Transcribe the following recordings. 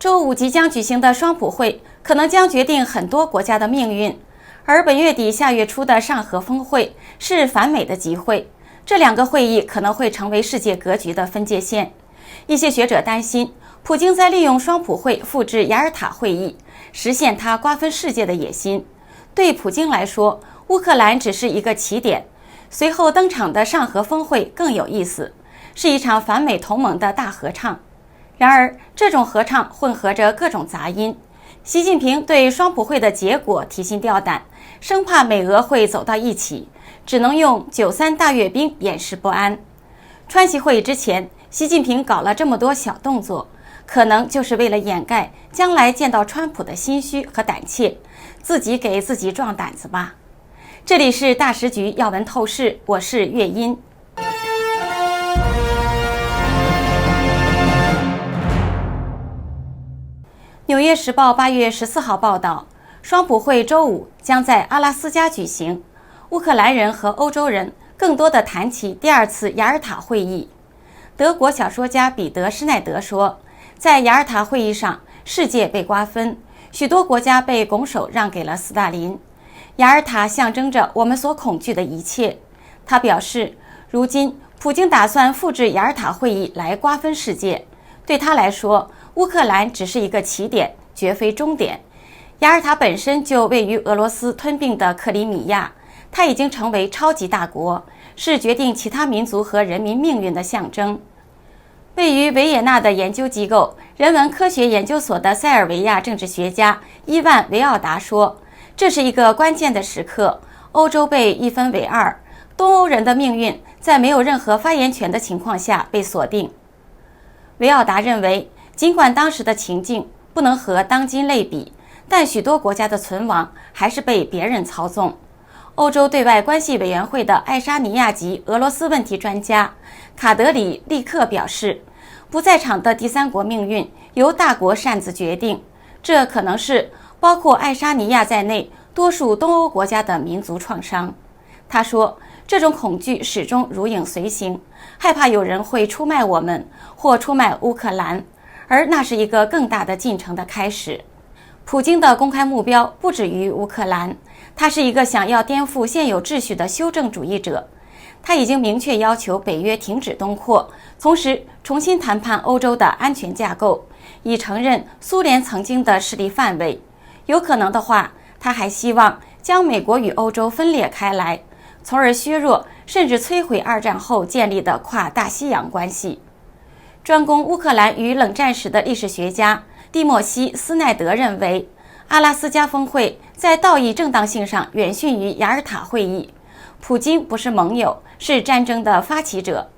周五即将举行的双普会可能将决定很多国家的命运，而本月底下月初的上合峰会是反美的集会，这两个会议可能会成为世界格局的分界线。一些学者担心，普京在利用双普会复制雅尔塔会议，实现他瓜分世界的野心。对普京来说，乌克兰只是一个起点，随后登场的上合峰会更有意思，是一场反美同盟的大合唱。然而，这种合唱混合着各种杂音。习近平对双普会的结果提心吊胆，生怕美俄会走到一起，只能用93大阅兵掩饰不安。川习会议之前，习近平搞了这么多小动作，可能就是为了掩盖将来见到川普的心虚和胆怯，自己给自己壮胆子吧。这里是大时局要闻透视，我是月音。纽约时报8月14号报道，双普会周五将在阿拉斯加举行，乌克兰人和欧洲人更多地谈起第二次雅尔塔会议。德国小说家彼得·施耐德说，在雅尔塔会议上，世界被瓜分，许多国家被拱手让给了斯大林。雅尔塔象征着我们所恐惧的一切。他表示，如今普京打算复制雅尔塔会议来瓜分世界，对他来说，乌克兰只是一个起点，绝非终点。雅尔塔本身就位于俄罗斯吞并的克里米亚，它已经成为超级大国，是决定其他民族和人民命运的象征。位于维也纳的研究机构人文科学研究所的塞尔维亚政治学家伊万·维奥达说，这是一个关键的时刻，欧洲被一分为二，东欧人的命运在没有任何发言权的情况下被锁定。维奥达认为，尽管当时的情境不能和当今类比，但许多国家的存亡还是被别人操纵。欧洲对外关系委员会的爱沙尼亚籍俄罗斯问题专家卡德里利克表示，不在场的第三国命运由大国擅自决定，这可能是包括爱沙尼亚在内多数东欧国家的民族创伤。他说，这种恐惧始终如影随形，害怕有人会出卖我们或出卖乌克兰，而那是一个更大的进程的开始。普京的公开目标不止于乌克兰，他是一个想要颠覆现有秩序的修正主义者。他已经明确要求北约停止东扩，同时重新谈判欧洲的安全架构，以承认苏联曾经的势力范围。有可能的话，他还希望将美国与欧洲分裂开来，从而削弱甚至摧毁二战后建立的跨大西洋关系。专攻乌克兰与冷战史的历史学家蒂莫西·斯奈德认为，阿拉斯加峰会在道义正当性上远逊于雅尔塔会议。普京不是盟友，是战争的发起者。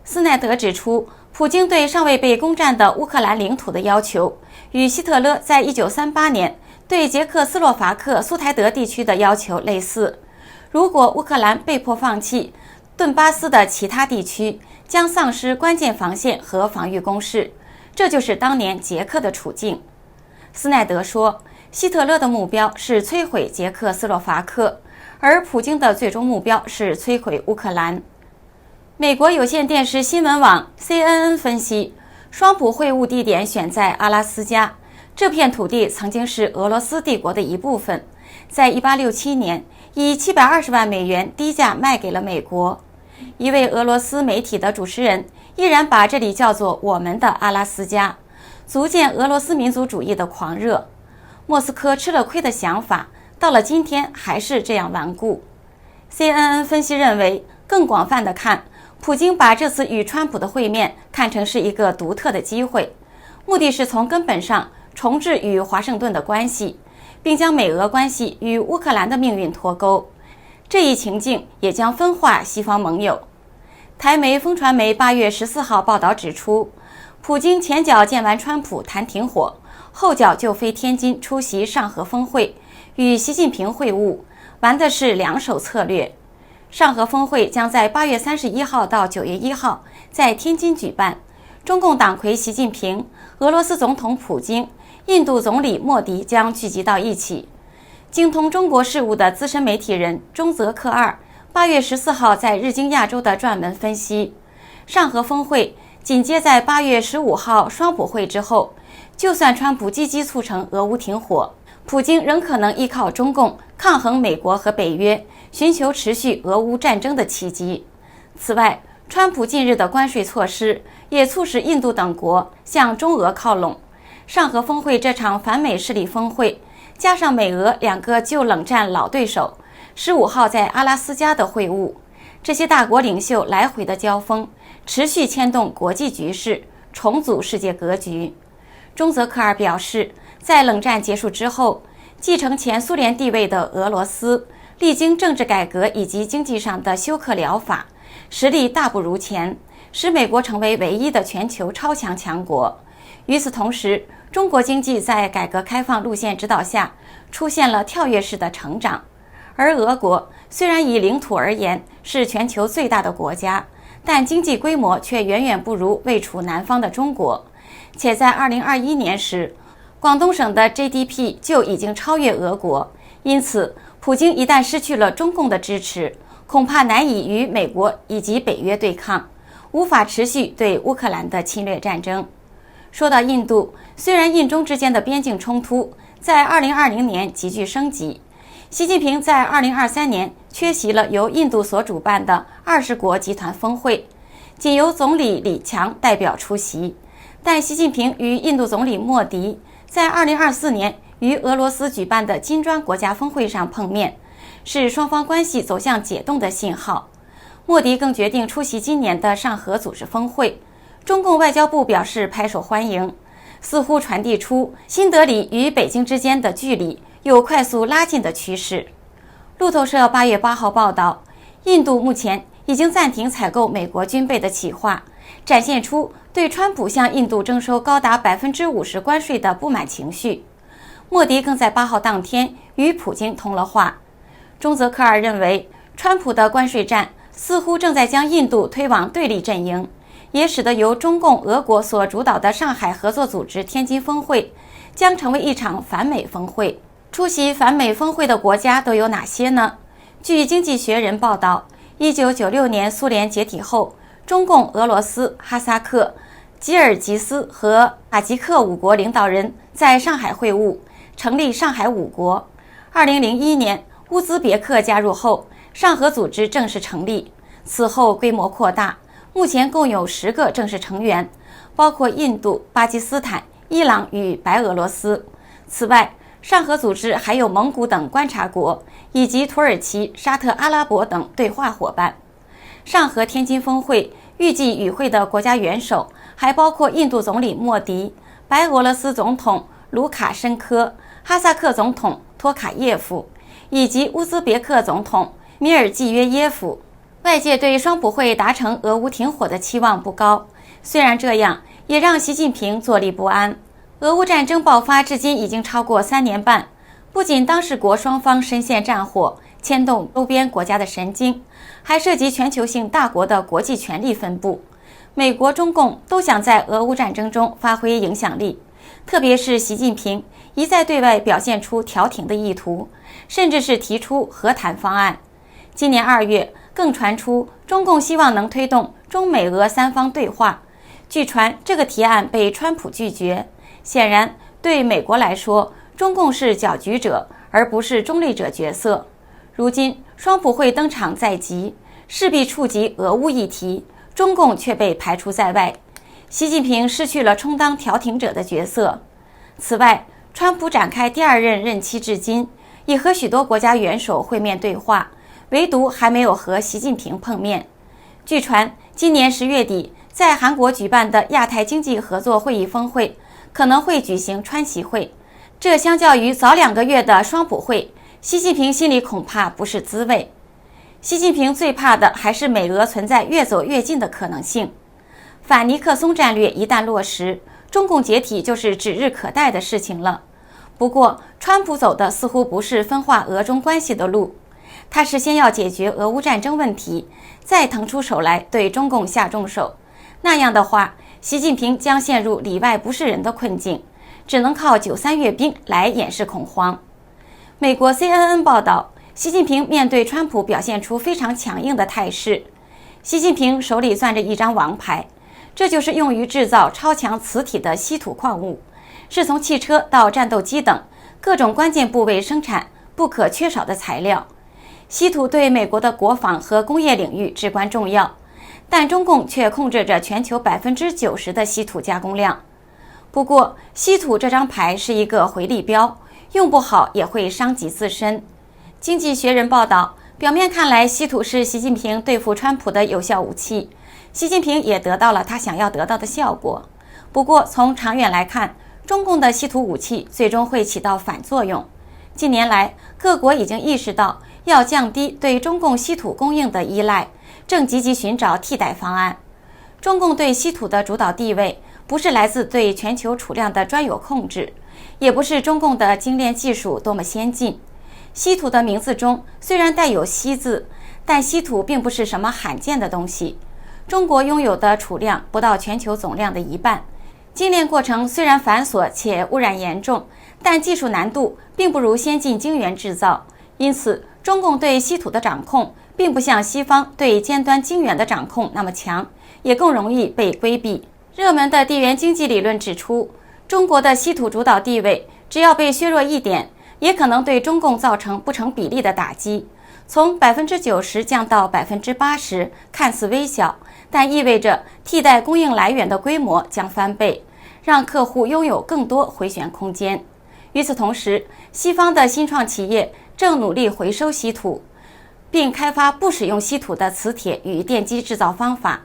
斯奈德指出，普京对尚未被攻占的乌克兰领土的要求，与希特勒在1938年对捷克斯洛伐克苏台德地区的要求类似。如果乌克兰被迫放弃顿巴斯的其他地区，将丧失关键防线和防御工事，这就是当年捷克的处境。斯奈德说，希特勒的目标是摧毁捷克斯洛伐克，而普京的最终目标是摧毁乌克兰。美国有线电视新闻网 CNN 分析，双普会晤地点选在阿拉斯加，这片土地曾经是俄罗斯帝国的一部分，在1867年以720万美元低价卖给了美国。一位俄罗斯媒体的主持人依然把这里叫做我们的阿拉斯加，足见俄罗斯民族主义的狂热。莫斯科吃了亏的想法到了今天还是这样顽固。 CNN 分析认为，更广泛的看，普京把这次与川普的会面看成是一个独特的机会，目的是从根本上重置与华盛顿的关系，并将美俄关系与乌克兰的命运脱钩。这一情境也将分化西方盟友。台媒风传媒8月14号报道指出，普京前脚见完川普谈停火，后脚就飞天津出席上合峰会，与习近平会晤，玩的是两手策略。上合峰会将在8月31号到9月1号在天津举办，中共党魁习近平、俄罗斯总统普京、印度总理莫迪将聚集到一起。精通中国事务的资深媒体人中泽克二8月14号在日经亚洲的撰文分析，上合峰会紧接在8月15号双普会之后，就算川普积极促成俄乌停火，普京仍可能依靠中共抗衡美国和北约，寻求持续俄乌战争的契机。此外，川普近日的关税措施也促使印度等国向中俄靠拢。上合峰会这场反美势力峰会，加上美俄两个旧冷战老对手15号在阿拉斯加的会晤，这些大国领袖来回的交锋，持续牵动国际局势，重组世界格局。中泽克尔表示，在冷战结束之后，继承前苏联地位的俄罗斯历经政治改革以及经济上的休克疗法，实力大不如前，使美国成为唯一的全球超强强国。与此同时，中国经济在改革开放路线指导下出现了跳跃式的成长，而俄国虽然以领土而言是全球最大的国家，但经济规模却远远不如位处南方的中国，且在2021年时，广东省的 GDP 就已经超越俄国。因此，普京一旦失去了中共的支持，恐怕难以与美国以及北约对抗，无法持续对乌克兰的侵略战争。说到印度，虽然印中之间的边境冲突在2020年急剧升级，习近平在2023年缺席了由印度所主办的20国集团峰会，仅由总理李强代表出席。但习近平与印度总理莫迪在2024年于俄罗斯举办的金砖国家峰会上碰面，是双方关系走向解冻的信号。莫迪更决定出席今年的上合组织峰会，中共外交部表示拍手欢迎，似乎传递出新德里与北京之间的距离有快速拉近的趋势。路透社8月8号报道，印度目前已经暂停采购美国军备的企划，展现出对川普向印度征收高达50%关税的不满情绪。莫迪更在8号当天与普京通了话。中泽克尔认为，川普的关税战似乎正在将印度推往对立阵营，也使得由中共、俄国所主导的上海合作组织天津峰会将成为一场反美峰会。出席反美峰会的国家都有哪些呢？据《经济学人》报道，1996年苏联解体后，中共、俄罗斯、哈萨克、吉尔吉斯和塔吉克5国领导人在上海会晤，成立上海5国。2001年，乌兹别克加入后，上合组织正式成立，此后规模扩大，目前共有10个正式成员，包括印度、巴基斯坦、伊朗与白俄罗斯。此外，上合组织还有蒙古等观察国，以及土耳其、沙特阿拉伯等对话伙伴。上合天津峰会预计与会的国家元首还包括印度总理莫迪、白俄罗斯总统卢卡申科、哈萨克总统托卡耶夫以及乌兹别克总统米尔季约耶夫。外界对双普会达成俄乌停火的期望不高，虽然这样也让习近平坐立不安。俄乌战争爆发至今已经超过3年半，不仅当事国双方深陷战火，牵动周边国家的神经，还涉及全球性大国的国际权力分布。美国、中共都想在俄乌战争中发挥影响力，特别是习近平一再对外表现出调停的意图，甚至是提出和谈方案。今年2月，更传出中共希望能推动中美俄3方对话，据传这个提案被川普拒绝。显然，对美国来说，中共是搅局者，而不是中立者角色。如今，双普会登场在即，势必触及俄乌议题，中共却被排除在外，习近平失去了充当调停者的角色。此外，川普展开第2任任期至今，已和许多国家元首会面对话，唯独还没有和习近平碰面。据传，今年10月底在韩国举办的亚太经济合作会议峰会可能会举行川习会，这相较于早2个月的双普会，习近平心里恐怕不是滋味。习近平最怕的还是美俄存在越走越近的可能性。反尼克松战略一旦落实，中共解体就是指日可待的事情了。不过，川普走的似乎不是分化俄中关系的路，他是先要解决俄乌战争问题，再腾出手来对中共下重手。那样的话，习近平将陷入里外不是人的困境，只能靠93阅兵来掩饰恐慌。美国 CNN 报道，习近平面对川普表现出非常强硬的态势。习近平手里攥着一张王牌，这就是用于制造超强磁体的稀土矿物，是从汽车到战斗机等各种关键部位生产不可缺少的材料。稀土对美国的国防和工业领域至关重要，但中共却控制着全球90%的稀土加工量。不过，稀土这张牌是一个回力镖，用不好也会伤及自身。经济学人报道，表面看来，稀土是习近平对付川普的有效武器，习近平也得到了他想要得到的效果。不过，从长远来看，中共的稀土武器最终会起到反作用。近年来，各国已经意识到要降低对中共稀土供应的依赖，正积极寻找替代方案。中共对稀土的主导地位，不是来自对全球储量的专有控制，也不是中共的精炼技术多么先进。稀土的名字中虽然带有稀字，但稀土并不是什么罕见的东西。中国拥有的储量不到全球总量的一半，精炼过程虽然繁琐且污染严重，但技术难度并不如先进晶圆制造。因此，中共对稀土的掌控并不像西方对尖端晶圆的掌控那么强，也更容易被规避。热门的地缘经济理论指出，中国的稀土主导地位只要被削弱一点，也可能对中共造成不成比例的打击。从90%降到80%，看似微小，但意味着替代供应来源的规模将翻倍，让客户拥有更多回旋空间。与此同时，西方的新创企业正努力回收稀土，并开发不使用稀土的磁铁与电机制造方法。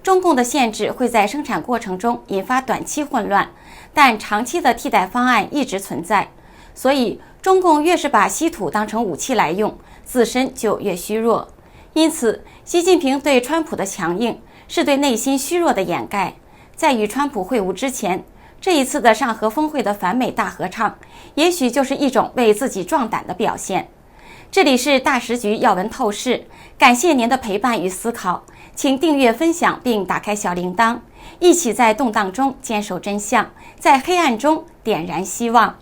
中共的限制会在生产过程中引发短期混乱，但长期的替代方案一直存在。所以，中共越是把稀土当成武器来用，自身就越虚弱。因此，习近平对川普的强硬是对内心虚弱的掩盖。在与川普会晤之前，这一次的上合峰会的反美大合唱，也许就是一种为自己壮胆的表现。这里是大时局要闻透视，感谢您的陪伴与思考，请订阅分享并打开小铃铛，一起在动荡中坚守真相，在黑暗中点燃希望。